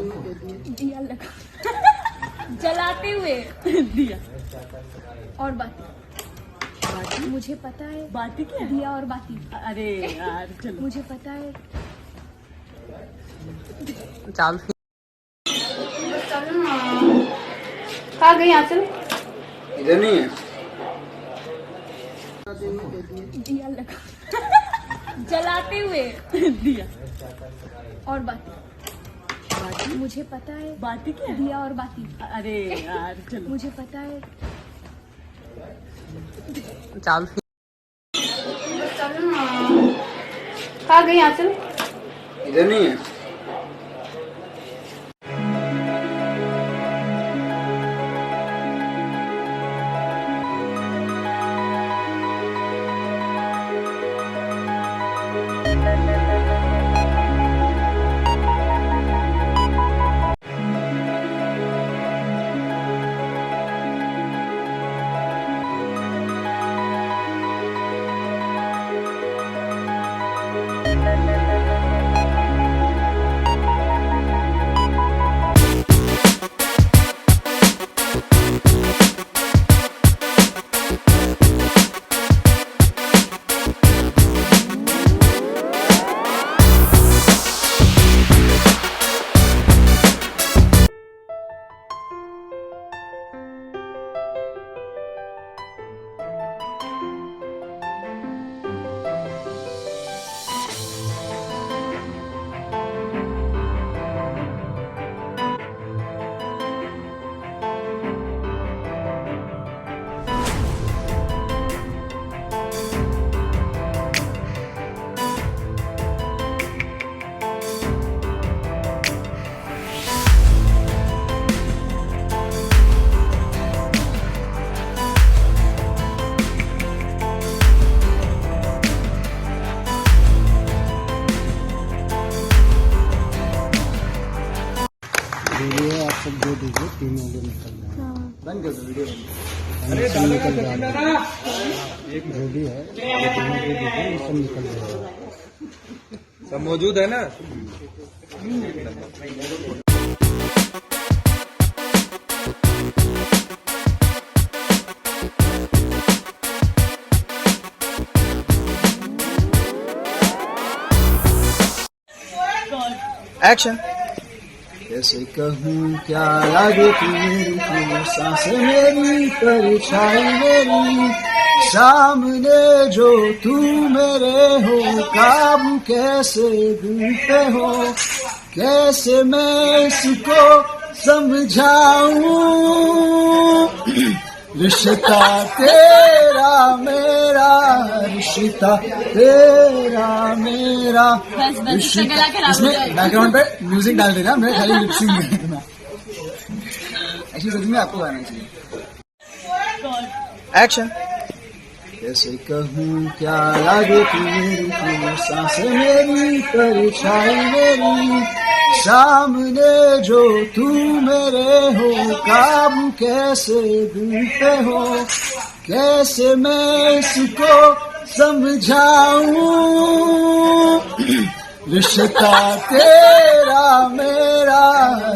दिया लगा जलाते हुए दिया और बाती मुझे पता है बाती क्या दिया और बाती। अरे यार चलो मुझे पता है चाल कहाँ गई आंचल? इधर नहीं है। दिया लगा जलाते हुए दिया और बाती मुझे पता है बाती क्या दिया और बाती। अरे यार चलो मुझे पता है चाल कहाँ गई आंचल? इधर नहीं है। वीडियो आप सब दे दीजिए, 3 वाले निकल रहे हैं। बंद कर दो वीडियो। अरे सब निकल जा रहा है। एक जो भी है ये तीनों दे दीजिए, ये सब निकल जाएगा। सब मौजूद है ना? एक्शन। कैसे कहूँ क्या लागे तू मेरी, तू सांस मेरी परछाई मेरी, सामने जो तू मेरे हो, काबू कैसे दिल पे हो, कैसे मैं इसको समझाऊं, रिश्ता तेरा मेरा, रिश्ता तेरा मेरा। इसमें बैकग्राउंड पे म्यूजिक डाल देना, मैं खाली लिपसिंग करना। ऐसी सच में आपको गाना चाहिए। एक्शन। कैसे कहूँ क्या लागे तू मेरी, तू सांस मेरी परछाई मेरी, सामने जो तू मेरे हो, काबू कैसे दिल पे हो, कैसे मैं इसको समझाऊं, रिश्ता तेरा मेरा,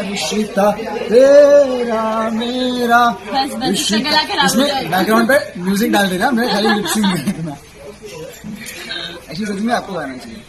रिश्ता तेरा मेरा। इसमें बैकग्राउंड पे म्यूजिक डाल देना, मैं खाली लिपसिंग करना। ऐसी सच में आपको गाना चाहिए।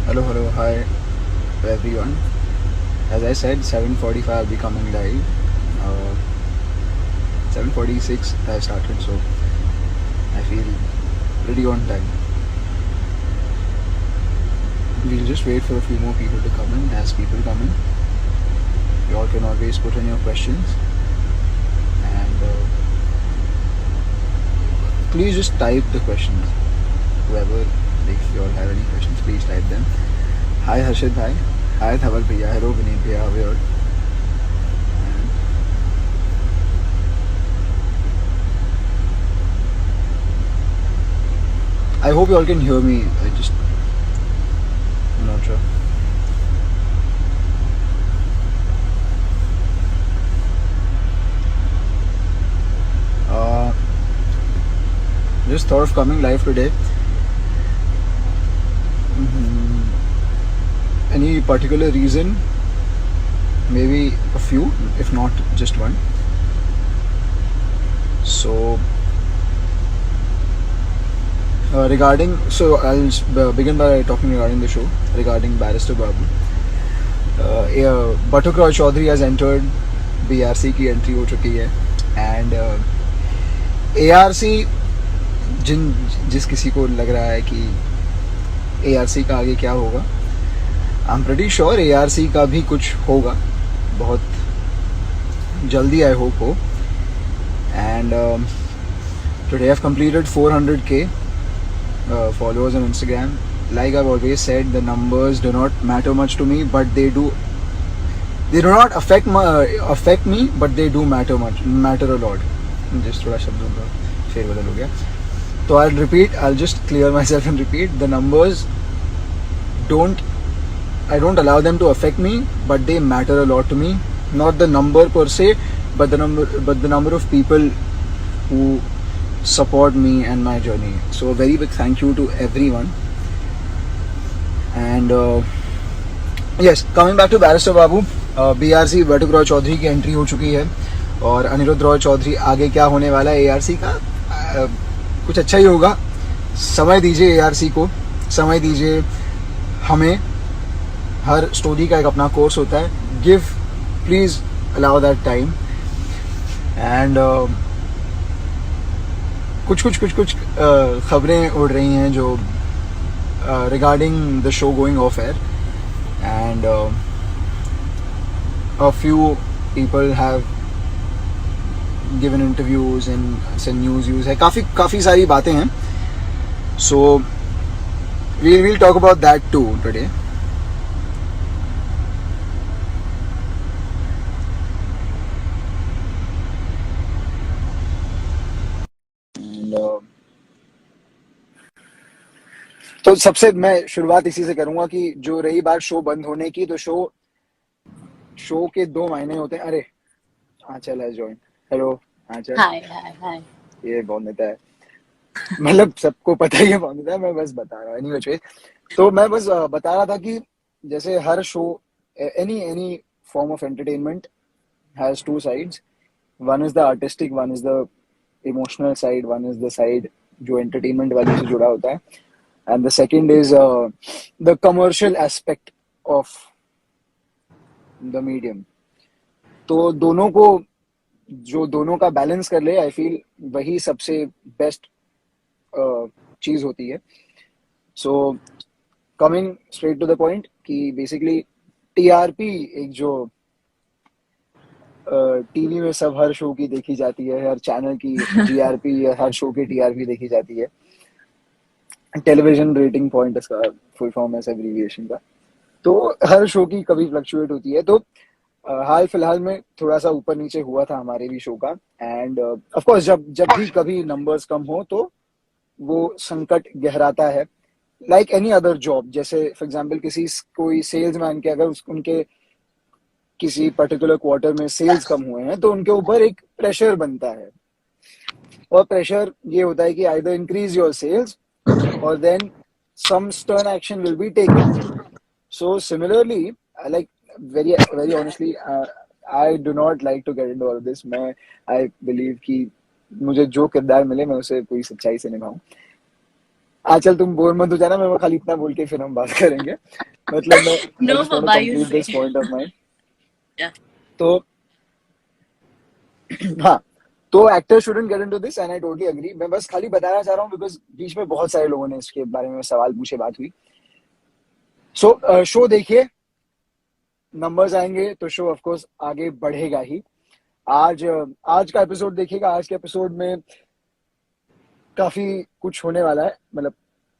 Hello, hi to everyone. As I said, 7:45 I'll be coming live. 7:46 I started, so I feel pretty on time. We'll just wait for a few more people to come in. As people come in, you all can always put in your questions, and please just type the questions. Whoever, if you all have any questions, please type them. Hi Harshit bhai, hi Dhaval bhaiya, hello Vineet bhaiya, how are you all? I hope you all can hear me. I'm not sure. Just thought of coming live today. Any particular reason? Maybe a few, if not just one. So I'll begin by talking regarding the show, regarding Barrister Babu. Batuk Roy Chaudhary has entered, BRC की entry हो चुकी है, and ARC जिस किसी को लग रहा है कि ARC का आगे क्या होगा, I am pretty sure ARC का भी कुछ होगा बहुत जल्दी, आई होप हो. And today I have completed 400k followers on Instagram. Like I've always said, the numbers do not matter much to me, but they do not affect me, but they do matter a lot. Just थोड़ा शब्दों का फेरबदल हो गया. So I'll just clear myself and repeat. The numbers I don't allow them to affect me, but they matter a lot to me. Not the number per se, but the number of people who support me and my journey. So a very big thank you to everyone. And yes, coming back to Barrister Babu, BRC Batuk Roy Chaudhary की entry हो चुकी है, और अनिरुद्ध रॉय चौधरी आगे क्या होने वाला है ARC का, कुछ अच्छा ही होगा. समय दीजिए ARC को, समय दीजिए हमें. हर स्टोरी का एक अपना कोर्स होता है. Please allow that time. And कुछ खबरें उड़ रही हैं जो regarding the show going of air, and a few people have given interviews and some news है. काफ़ी सारी बातें हैं. So we'll talk about that too today. तो सबसे मैं शुरुआत इसी से करूंगा कि जो रही बात शो बंद होने की, तो शो के 2 महीने होते हैं. अरे आंचल है ज्वाइन. हेलो आंचल. हाय. ये बहुत नेता है, मतलब सबको पता ही है बहुत नेता है. मैं बस बता रहा हूँ एनीवे. तो मैं बस बता रहा था कि जैसे हर show, any form of entertainment has 2 sides. One is the artistic, one is the emotional side, one is the side जो एंटरटेनमेंट वाली से जुड़ा होता है, and the second is the commercial aspect of the medium. तो दोनों का balance कर ले, आई फील वही सबसे बेस्ट चीज होती है. So coming straight to the point कि बेसिकली TRP एक जो टीवी में सब हर शो की देखी जाती है, हर चैनल की TRP या हर शो की TRP देखी जाती है. टेलीविजन रेटिंग पॉइंट इसका फुल फॉर्म है एब्रीविएशन का. तो हर शो की कभी फ्लक्चुएट होती है. तो हाल फिलहाल में थोड़ा सा ऊपर नीचे हुआ था हमारे भी शो का. एंड ऑफ कोर्स जब भी कभी नंबर्स कम हो तो वो संकट गहराता है. लाइक एनी अदर जॉब, जैसे फॉर एग्जांपल कोई सेल्समैन के अगर उनके किसी पर्टिकुलर क्वार्टर में सेल्स कम हुए हैं तो उनके ऊपर एक प्रेशर बनता है, और प्रेशर ये होता है कि either increase your sales or then some stern action will be taken. So similarly, like very honestly, I do not like to get into all of this. I believe कि मुझे जो किरदार मिले मैं उसे पूरी सच्चाई से निभाऊं. चल तुम बोर मत हो जाना, मैं खाली इतना बोल के फिर हम बात करेंगे. मतलब मैं No, Baba, you complete this say. point of mine. Yeah. तो हाँ, तो actor shouldn't get into this and I totally agree. मैं बस खाली बताना चाह रहा हूँ बिकॉज बीच में बहुत सारे लोगों ने इसके बारे में सवाल पूछे, बात हुई. सो शो देखिए, नंबर्स आएंगे तो शो ऑफ कोर्स आगे बढ़ेगा ही. आज का एपिसोड देखिएगा. आज के एपिसोड में काफी कुछ होने वाला है, मतलब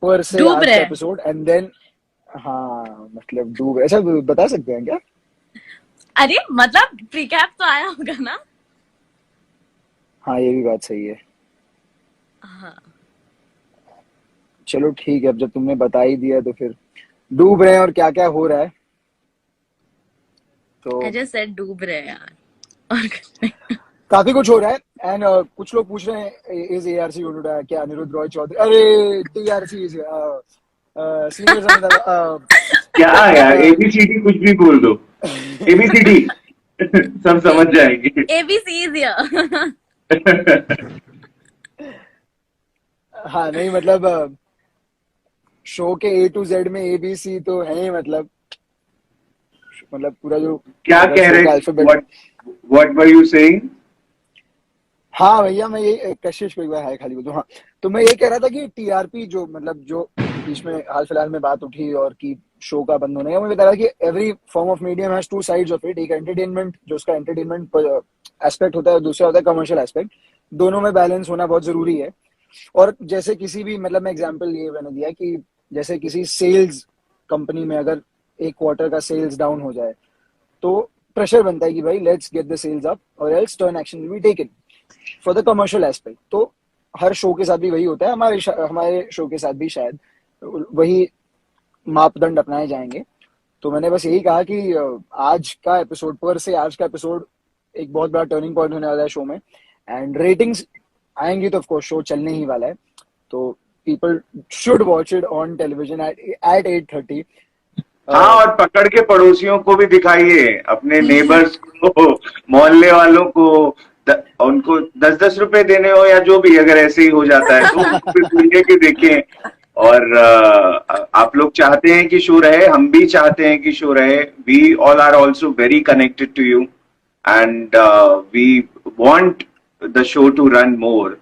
पर से डूब आज रहे का हैं। Episode and then. हाँ मतलब डूब, ऐसा बता सकते हैं क्या? अरे मतलब प्रीकैप तो आया होगा ना. हाँ ये भी बात सही है. हाँ. चलो ठीक है, अब जब तुमने बता ही दिया तो फिर डूब रहे हैं. और क्या क्या हो रहा है तो I just said डूब रहे हैं यार. और कुछ नहीं. काफी कुछ हो रहा है. एंड कुछ लोग पूछ रहे हैं is ARC going to die, क्या अनिरुद्ध रॉय चौधरी, अरे टीआरसी इज सीनियर क्या यार, एबीसीडी कुछ भी बोल दो, एबीसीडी सब समझ जाएंगे. ABC is here. हाँ नहीं मतलब शो के A to Z में ABC तो है ही, मतलब पूरा जो क्या कह रहे, alphabet. What were you saying? हाँ भैया, मैं ये कशिश को एक बार हाय खाली बोल दूं. हाँ तो मैं ये कह रहा था कि टीआरपी जो बीच में हाल फिलहाल में बात उठी और कि शो का बंद होने का, मैं बता रहा कि every form of medium has two sides of it. एक एंटरटेनमेंट, जो उसका एंटरटेनमेंट एस्पेक्ट होता है, दूसरा होता है कमर्शियल एस्पेक्ट. दोनों में बैलेंस होना बहुत जरूरी है. और जैसे किसी भी, मतलब मैं एग्जांपल ये मैंने दिया कि जैसे किसी सेल्स कंपनी में अगर एक क्वार्टर का सेल्स डाउन हो जाए तो प्रेशर बनता है कि भाई let's get the sales up और else turn action will be taken for the commercial aspect. तो हर शो के साथ भी वही होता है, हमारे शो के साथ भी शायद वही मापदंड अपनाए जाएंगे. तो मैंने बस यही कहा कि आज का एपिसोड पर से आज का एपिसोड एक बहुत बड़ा टर्निंग पॉइंट होने वाला है शो में. एंड रेटिंग्स आएंगी तो ऑफ कोर्स शो चलने ही वाला है. तो people should watch it on television at 8:30. हाँ, और पकड़ के पड़ोसियों को भी दिखाइए, अपने नेबर्स को, मोहल्ले वालों को, उनको 10-10 रुपए देने हो या जो भी, अगर ऐसे ही हो जाता है तो उनको भी बोलिए कि देखें. और आप लोग चाहते हैं कि शो रहे, हम भी चाहते हैं कि शो रहे. We all are also very connected to you and we want the show to run more.